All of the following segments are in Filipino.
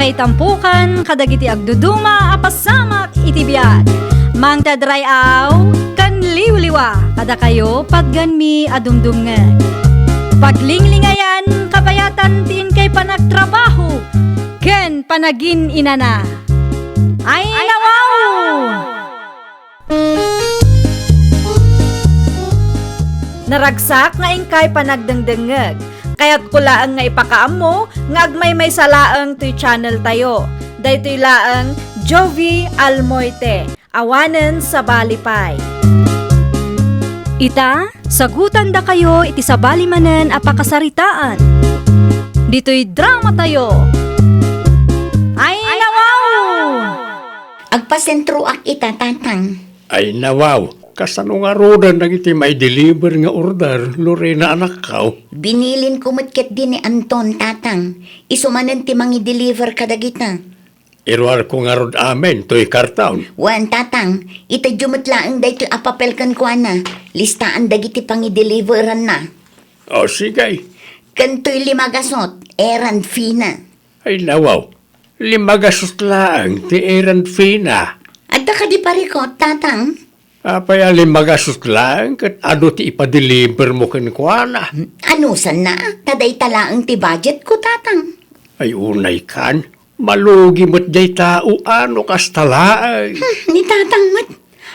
Pakaitampukan kadagiti agduduma apasamak iti biag. Mang tadrayaw kan liwliwa kada kayo padganmi adumdumngan. Paglinglingayan kabayatan tin kay panagtrabaho ken panagin inana. Ay nawaw! Naragsak nga ingkay panagdengdengeg. Kaya't kulaang nga ipakaam mo, nga agmay may salaang to'y channel tayo. Daytoy laang Jovi Almoite, awanen sa balipay. Ita, sagutan da kayo iti sa balimanen apakasaritaan. Dito'y drama tayo. Ay nawaw! Agpasentro ak ita, tatang. Ay nawaw, kasano nga rodan nang iti may deliver nga order, Lorena anak kao. Binilin ko matket din ni Anton, tatang. Isumanan ti mangi deliver kadagita. Irwar ko nga rod amen, to'y kartaon. Wan, tatang. Ita jumatlaang dayto apapelkan ko na. Listaan dagiti pangi deliveran na. O sige, Kantoy limagasot, erand fina. ay nawaw, limagasot lang, ti erand fina. At ka di parikot, tatang. Apay limagasot lang, kat ano ti ipadeliver mo kenkwana. Anusan na? Taday talaang ti budget ko, tatang. Ay unay kan, malugi mo't jay tao ano kastalaay. Ni tatang mat.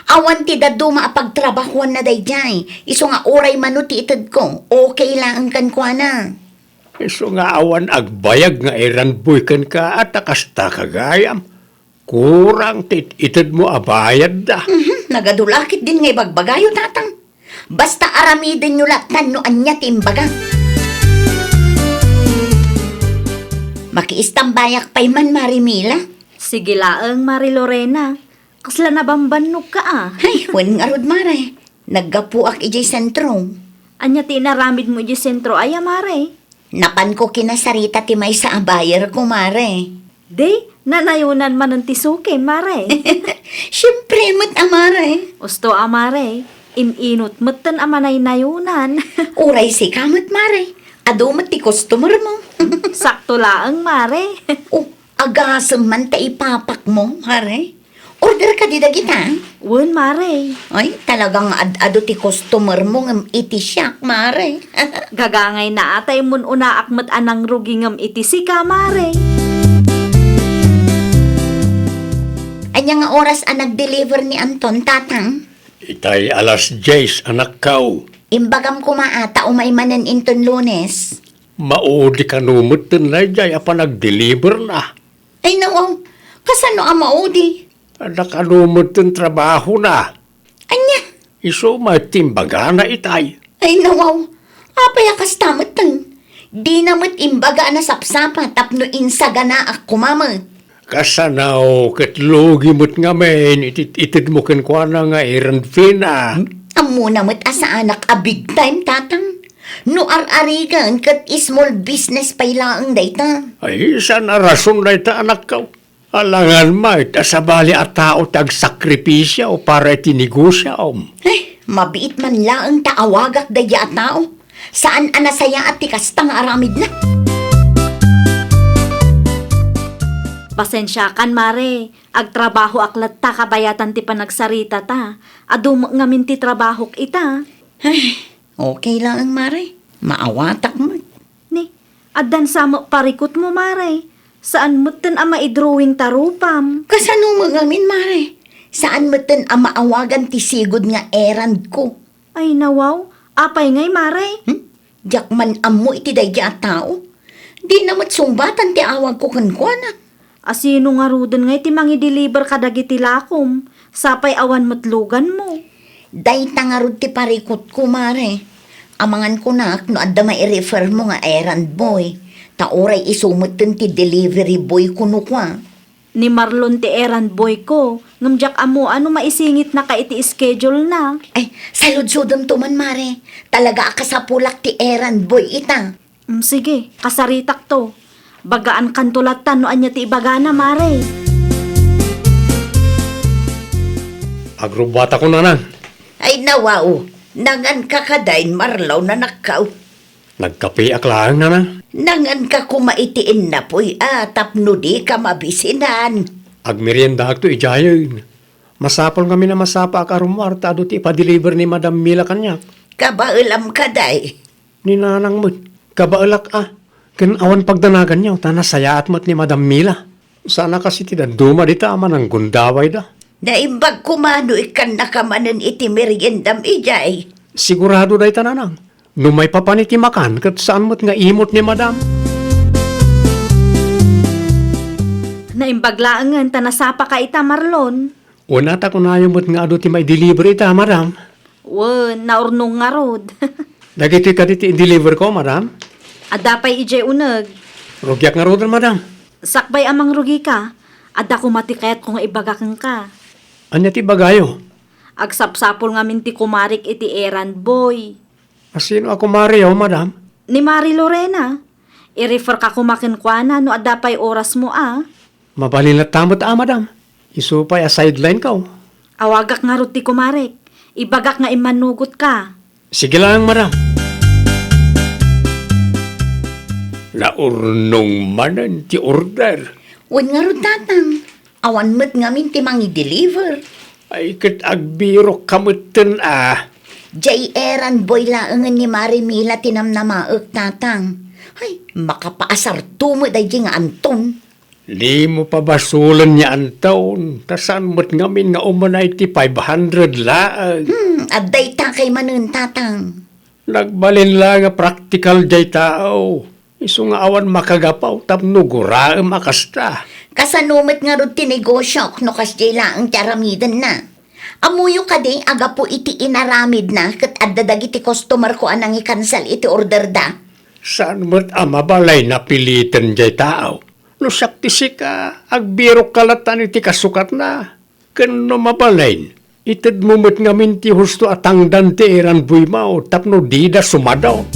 Awan ti daduma apagtrabahuan na dayjay. Iso nga oray manuti itad ko. Okay lang ang kankwana. Iso nga awan agbayag nga erand boy ken ka at akasta kagayam. Kurang itad mo abayad da. Nagadulakit din nga ibagbagayo, tatang. Basta aramidin nyo latan no anya timbaga. Makiistambayak pa'y man, Marimila. Sige laang Mari Lorena, kasla nabambannog ka ah. Ay, wan nga rod, Mare. Naggapuak ijay sentro. Anya tinaramid mo di sentro ay Mare. Napan ko kinasarita ti may sa abayar ko, Mare. Day, nanayunan man ng tisuke, Mare. Siyempre, mat amare. Usto Mare, ininot matan amanay nayunan. Uray si kamot, Mare. Adumat ti customer mo. Sakto laang, Mare. Oh, agasam man ta ipapak mo, Mare. Order ka di dagita. Wen, Mare. Ay, talagang ado ti customer mo ngam iti siyak, Mare. Gagangay na atay mun una akmat anang rugingam iti sika, Mare. Anya nga oras ang nag-deliver ni Anton, tatang? Itay alas 10 anak kao. Imbagam ko maata umay manan inton Lunes. Maudi ka numot na jay apa nag-deliver na. Ay nawaw, kasano ang maudi? Nakalumot ng trabaho na. Anya? Iso matimbaga na itay. Ay nawaw, apay akas tamot tan. Di namat imbaga na sapsapa tapno insaga na ako mamot. Kasanaw, katlogi mo't nga men, itid mo kenkwana nga erand fina. Amo namat asa anak a big time, tatang. No ar-arigan kat small business pailaang dayta. Ay, sana rason na ita anak ka. Alangan ma, ita sa bali at tao tag-sakripisya o para itinigusya om. Ay, mabiit man laang taawagak daya at tao. Saan anasaya at tikastang aramid na? Pasensya kan, Mare. Agtrabaho aklat ta kabayatan ti panagsarita ta. Adum ngamin ti trabahok ita. Ay, okay lang ang Mare. Maawatak mo. Ni, addan samo parikot mo, Mare. Saan mo ten ama i-drawing tarupam? Kasano mo ngamin, Mare? Saan mo ten ang maawagan ti sigod nga erand ko? Ay nawaw, apay ngay, Mare. Diyak man amo iti daya at tao. Di namat sumbatan ti awag ko kankwana. Asino nga rudan ngay ti mangi-deliver kadagiti lakom. Sapay awan matlugan mo. Day tangarod ti parikot ko, Mare. Amangan ko na, no adda mai-refer mo nga errand boy. Taoray isumot ti delivery boy ko no kwa. Ni Marlon ti errand boy ko. Ngamjak amo ano maisingit na ka iti schedule na. Ay, saludsudom to man, Mare. Talaga akasapulak ti errand boy ita. Sige, kasaritak to. Bagaan kantulatan no anya ti ibaga na, Mare. Agrobata ko na nan. Ay nawaw, nangan kakadain marlaw na nakaw. Nagkape aklaan na na. Nangan ka kumaitiin na po'y tapno di ka mabisinan. Agmerienda to ijayon. Masapol kami na masapa ak arumar tado ti ipa-deliver ni Madam Mila kanyak. Kabailam ka day. Ni nanang mo, kabailak Ken awan pagdanagan niyo, tanasaya at mat ni Madam Mila. Sana kasi ti duma di tama ng gundaway da. Naimbag kumano ikan nakamanan iti meriendam ijay. Sigurado day tananang. Numay papaniti makan kat saan mo't nga imot ni Madam. Naimbaglaangan tanasapa ka ita Marlon. Una ta kunayo mo't nga ado ti may deliver ita, Madam. Naurnong nga rod. Dagiti ka diti i-deliver ko, Madam. Adapay ije uneg. Rugyak nga rodan, Madam. Sakbay amang rugi ka. Ada ko matikayat kung ibagakan ka. Anya ti bagayo? Agsapsapol nga minti kumarik iti errand boy. Asino ako Mario, Madam? Ni Mari Lorena. I-refer ka kumakinkwana no adapay oras mo Mabalinat tamot Madam. Isupay sideline ka. Awagak nga rod ti kumarik. Ibagak nga imanugot ka. Sige lang, Madam. Naurnong manan ti order. Wen nga ron tatang. Awan mo't nga minti mangi-deliver. Ay kat agbiro kamutin Jay errand boy laangan ni Marimila tinamnamaak tatang. Ay, makapaasar tumo day nga Anton. Di mo pa basulan niya ang taon. Tasan mo't ngamin nga umanay ti 500 laang. Aday ta kay manun tatang. Nagbalin lang nga practical jay tao. Isu nga awan makagapaw tapno guraem akasta. Kasanumet nga ron tinegosyo no kas jay laang tiaramidan na. Amuyo ka di aga po iti inaramid na kat addadag iti customer ko anang i-cancel iti order da. Saan mo't amabalay na pilitan jay tao? No sakti ka, agbiro kalatan iti kasukat na. Kano mabalain? Itid mo mo't ngamin ti husto atang dante eran buy mao tapno di da sumadaw.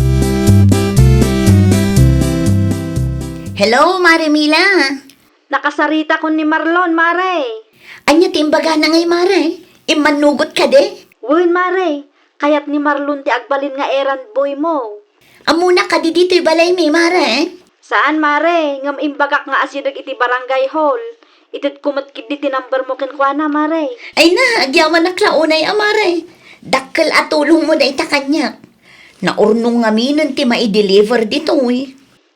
Hello, Marimila. Nakasarita ko ni Marlon, Mare. Anya timbaga na ngay, Mare. Imanugot ka de. Mare. Kayat ni Marlon ti agbalin nga errand boy mo. Amuna ka di dito'y balay mi, Mare. Saan, Mare? Ngam imbagak nga asidag iti barangay hall. Itid kumatkid di tinambar mo kinkwana, Mare. Ay na, agyaman na klaunay, Mare. Dakkel at tulong mo da ita kanyak. Naurnong nga minon ti ma-deliver dito,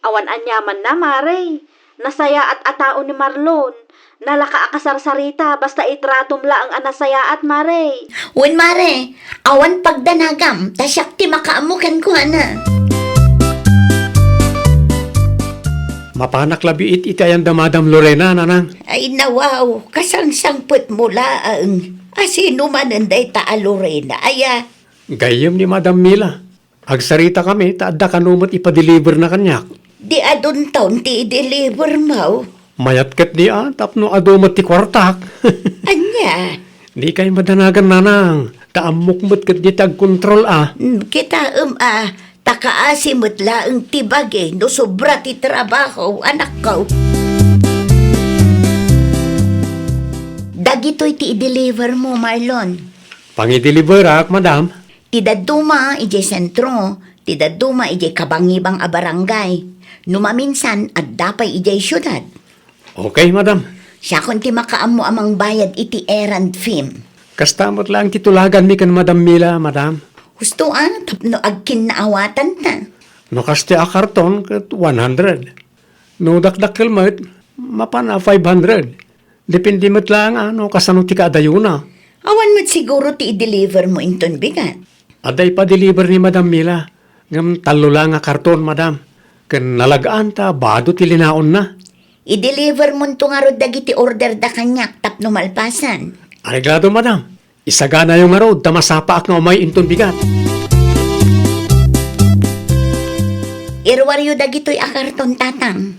Awan anyaman na, Mare. Nasaya at atao ni Marlon. Nalaka akasarsarita basta itratom la ang anasaya at Mare. Wen, Mare, awan pagdanagam, tasyak ti makaamukan ko, na. Mapanak labiit itayan da Madam Lorena, nanang. Ay nawaw, kasangsangput mo laang. Asino man anday ta Lorena, aya. Gayem ni Madam Mila. Agsarita kami, taadda kanumot ipa-deliver na kanyak. Di adun taon ti deliver mo. Mayat kat di tapno adumot ti kwartak. Anya, Di kay madanagan nanang. Taamukmot kat di tag-kontrol kita takaasimot laang tibage no sobra ti trabaho, anak ko. Dagitoy ti i-deliver mo, Marlon. Pangi-deliver Madam. Tidaduma ije sentro, tidaduma ije kabangibang a barangay. Numaminsan at dapay ije syudad. Okay, Madam. Siya kung ti makaamo amang bayad iti errand fee. Kastamot lang titulagan mi kan Madam Mila, Madam. Gusto tapno agkin naawatan ta. No kasti a karton kat 100. No dakdakkel mat, mapana 500. Depende mat lang kasano ti kaadayuna. Awan mo't siguro ti i-deliver mo inton bigat. Aday pa deliver ni Madam Mila. Ngam talo lang nga karton, Madam. Ken nalagaan ta, bado ti linaon na. I-deliver mo nito nga rod dagiti order da kanyak tapno malpasan. Ariglado, Madam. Isagana yung nga road, tamasapa ak nga umay inton bigat. Irwaryo dagito'y akarton tatang.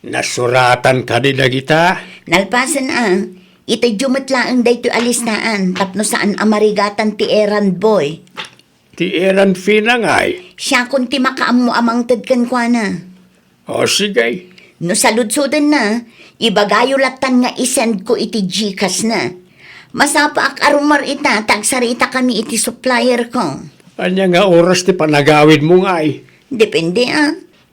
Nasuratan ka di dagita. Nalpasan itay jumatlaang dayto'y alistaan tapno saan amarigatan ti errand boy. Ti eran fee na ngay. Siya kung ti makaam mo amang tadkan kwa na. O sige. No saludsudan na, ibagayo latan nga isend ko iti Gcash na. Masapa ak arumar ita, tagsarita kami iti supplier ko. Anya nga oras ti panagawid mo ngay. Depende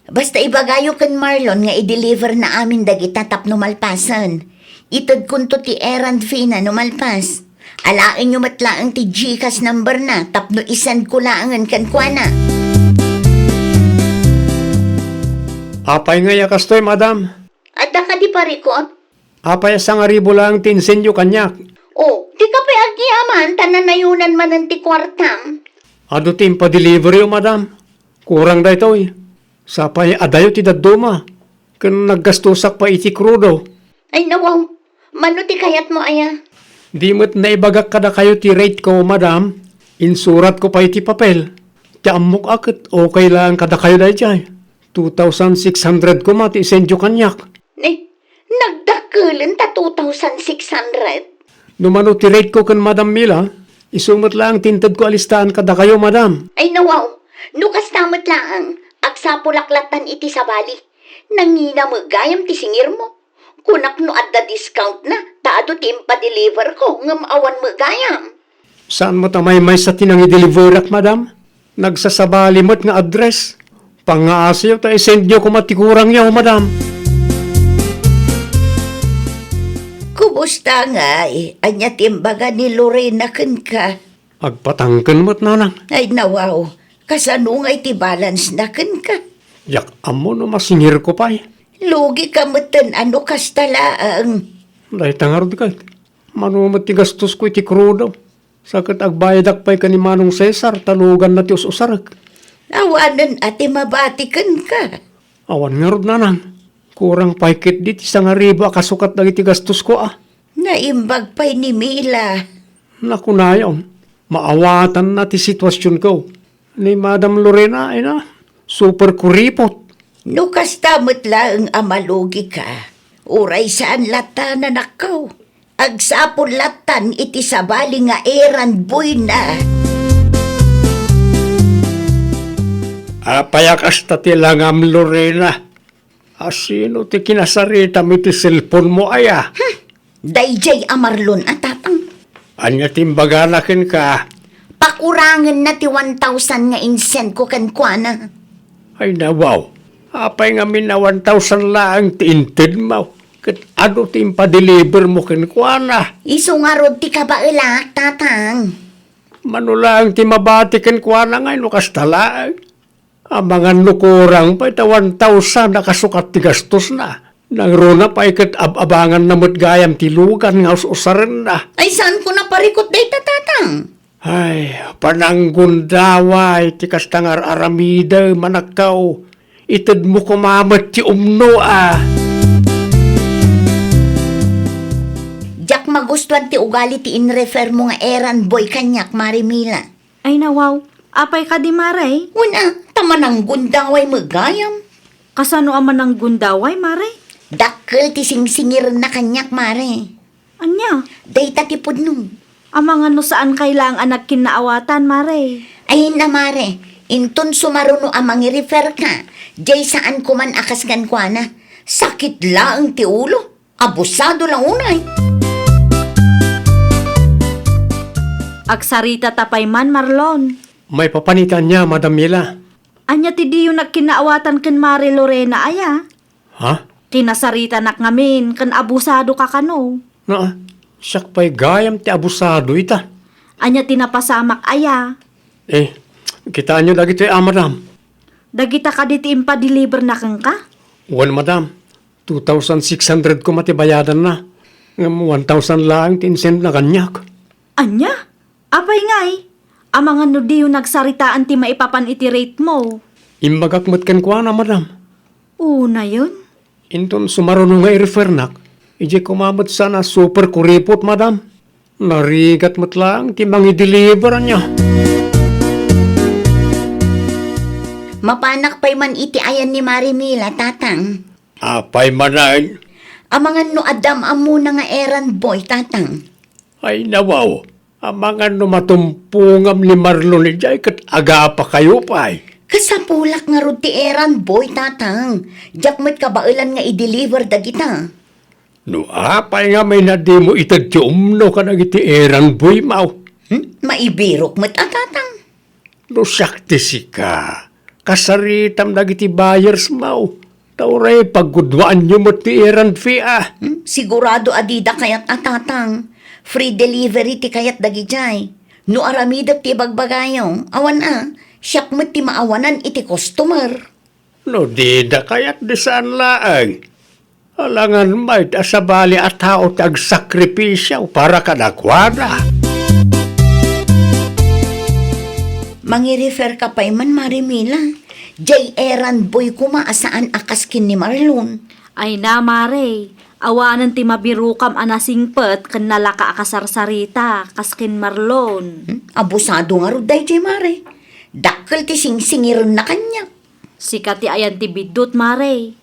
Basta ibagayo kan Marlon nga i-deliver na amin dagita tapno malpasan. Itad kunto ti errand fee na numalpas. Alain nyo matlaang ti GCash number na tapno isend ko laangan kan kuana. Apay nga yakastoy, madam. Adda ka di parikot? Apay sa nga ribo lang tinsenyo kanyak. Oh, di ka pa agyaman tananayunan man ang ti kwartam. Ado ti impa-delivery o, madam. Kurang da ito eh. Sapay adayo ti daduma. Kan naggastusak pa iti krudo. Ay nawaw, mano ti kayat mo aya? Di mo't naibagak kada kayo ti rate ko, madam. Insurat ko pa iti papel. Ti amok akit, okay lang kada kayo da iti. 2,600 ko mati isendyo kanyak. Nagdakulan ta 2,600. Numano ti rate ko kan Madam Mila, isumot lang tintad ko alistahan kada kayo, madam. Ay nawaw, nukas tamat laang, agsapulaklatan iti sa bali. Nangina mo gayam ti singir mo. Kunak no adda discount na, taado ti impa-deliver ko, ngam awan mo gayam. Saan mo tamay may sa tinang i-deliverak, madam? Nagsasabali mo't nga address. Pangaasiyo ta isendyo ko matikurang yaw, madam. Kumusta nga anya timbaga ni Lorena ken ka? Agpatangken mo't nanang. Ay nawaw, kasano nga iti balance na ken ka? Yak amo no masingir ko pa eh. Lugi ka matan ano kastalaang. Dahil tangarod ka. Manumot ti gastos ko iti krudo. Sakit agbayadak pa'y ka ni Manong Cesar, talugan na ti usarak. Awanan ati mabatikan ka. Awan nga rod nanang. Kurang paikit di ti nga ribo akasukat na iti gastos ko ah. Naimbag pa'y ni Mila. Naku na yun. Maawatan na ti sitwasyon ko. Ni Madam Lorena ay na. Super kuripot. No kastamot lang amalugi ka. Uray saan lata na nakaw. Agsapon latan iti sabali nga errand boy na. Payak asta ti langam Lorena. Asino ti kinasarita mi ti cellphone mo aya. Dayjay amarlon at tatang. Anya timbaganakin ka. Pakurangan na ti 1,000 nga insent ko kan kuana. Ay nawaw. Apay nga min na 1,000 lang ti inted mo. Kat ano ti impa-deliver mo kinkwana. Iso nga rod ti kabailak, tatang. Manulang ti mabati kinkwana nga ino kastalaan. Ang mga nukurang pa ita 1,000 nakasukat ti gastos na. Nang rona pa ikat abangan na mo't gayam ti lugan nga usaran na. Ay saan ko na parikot day tatang? Ay, pananggundaway ti kastangar aramida manakaw. Itad mo kumamat ti umno ah. Diyak magustuhan ti ugali ti in-refer mo nga errand boy kanyak, Marimila. Ay nawaw, apay ka di maray? Una, tamanang gundaway magayam. Kasano aman ng gundaway, maray? Dakkel ti singsingir na kanyak, Mare. Anya, Day tatipod nung. amang ano saan kailang anak kinaawatan, maray? Ay na, Mare. Inton sumaruno amang i-refer ka. Jay saan ko man akas kan kwa na. Sakit lang ti ulo. Abusado lang unay. Agsarita tapay man, Marlon. May papanitan niya, Madam Mila. Anya ti di yung nagkinaawatan ken Mari Lorena aya. Ha? Kinasarita nak ngamin ken abusado ka kano. Na, siyak pa'y gayam ti abusado ita. Anya tinapasamak aya. Eh, kita nyo lagi ito madam. Dagita ka diti impa-deliver na kang ka? Well, madam, 2,600 ko matibayadan na. 1,000 lang tinsend na kanyak. Anya? Apay ngay. Amang ano di yung nagsaritaan ti maipapan iti rate mo. Imbagak mat kan kwa na, madam. Una yun. Inton sumaruno nga i-refer nak, ije kumamat sana super kuripot, madam. Narigat mat lang, timang i-deliver niya. Mapanak pa'y man iti ayan ni Marimila, tatang. Apay manay. Amangan no adam amuna nga errand boy, tatang. Ay nawaw, ang mga numatumpungam ni Marlon ni Jay, kat aga pa kayo pa'y. Kasapulak nga rod ti errand boy, tatang. Diyak mo't kabailan nga i-deliver dagita. No apay nga may nadi mo itad ti umno ka nagiti eran boy mau. Maibirok mo't tatang. No sakti si ka. kasaritam dagiti buyers mau. Tauray paggudwaan nyo mo ti errand fee Sigurado adida kayat atatang. Free delivery ti kayat dagijay. No aramidat ti bagbagayong. Awan siyak mo ti maawanan iti customer. No dida kayat di saan laang. Alangan may asabali at tao ti agsakripisyaw para kadakwada. Mangi-refer ka pa man, Marimila. Jay errand boy kuma asaan akaskin ni Marlon. Ay na, Mare. Awanan ti mabirukam anasingpet ken nalaka akasarsarita kaskin Marlon. Abusado nga ro day, Jay Mare. Dakkel ti singsingiron na kanya. Sikati ayan ti bidot, Mare.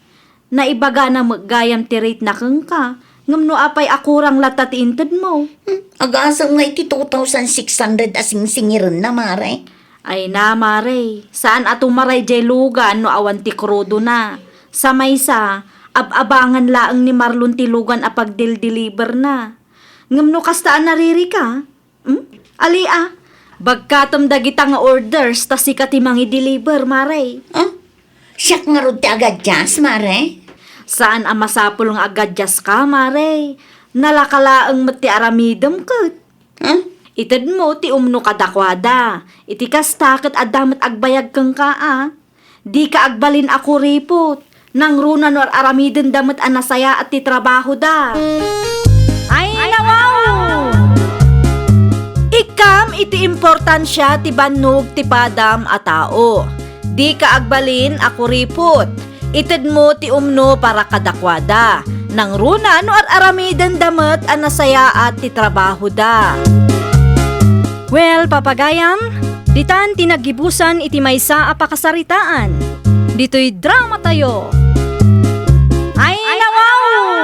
Naibaga na maggayam ti rate na kang ka. Ngam no apay akurang lata ti inted mo. Agasang nga iti 2,600 asing singiron na, Mare. Ay na, Mare. Saan ato maray jay lugan no awan ti krudo na. Sa maysa, ab-abangan laang ni Marlon ti lugan apag deliver na. Ngam no kastaan nariri ka? Ali bagkatom dagita nga orders ta sikati mangi-deliver, Mare. Siyak nga ro ti agad jas, Mare. Saan ang masapul nga agadjas ka, Mare? Nalakalaang mati aramidam kat. Ited mo ti umno kadakwada. Iti kastakit adamat agbayag kang ka. Di ka agbalin ako ripot. Nang runa nor aramidin damat anasaya at ti trabaho da. Ay nawaw! Ikam iti importansya ti bannog ti padam a tao. Di ka agbalin ako ripot. Ited mo ti umno para kadakwada. Nang runa no aramidin damat anasaya at ti trabaho da. Well, papagayam, ditan tinagibusan iti maysa a pakasaritaan. Dito'y drama tayo. Ay nawaw!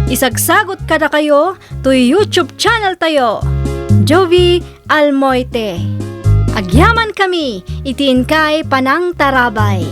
Isagsagot kada kayo to YouTube channel tayo. Jovi Almoite. Agyaman kami, itiin kay Panang Tarabay.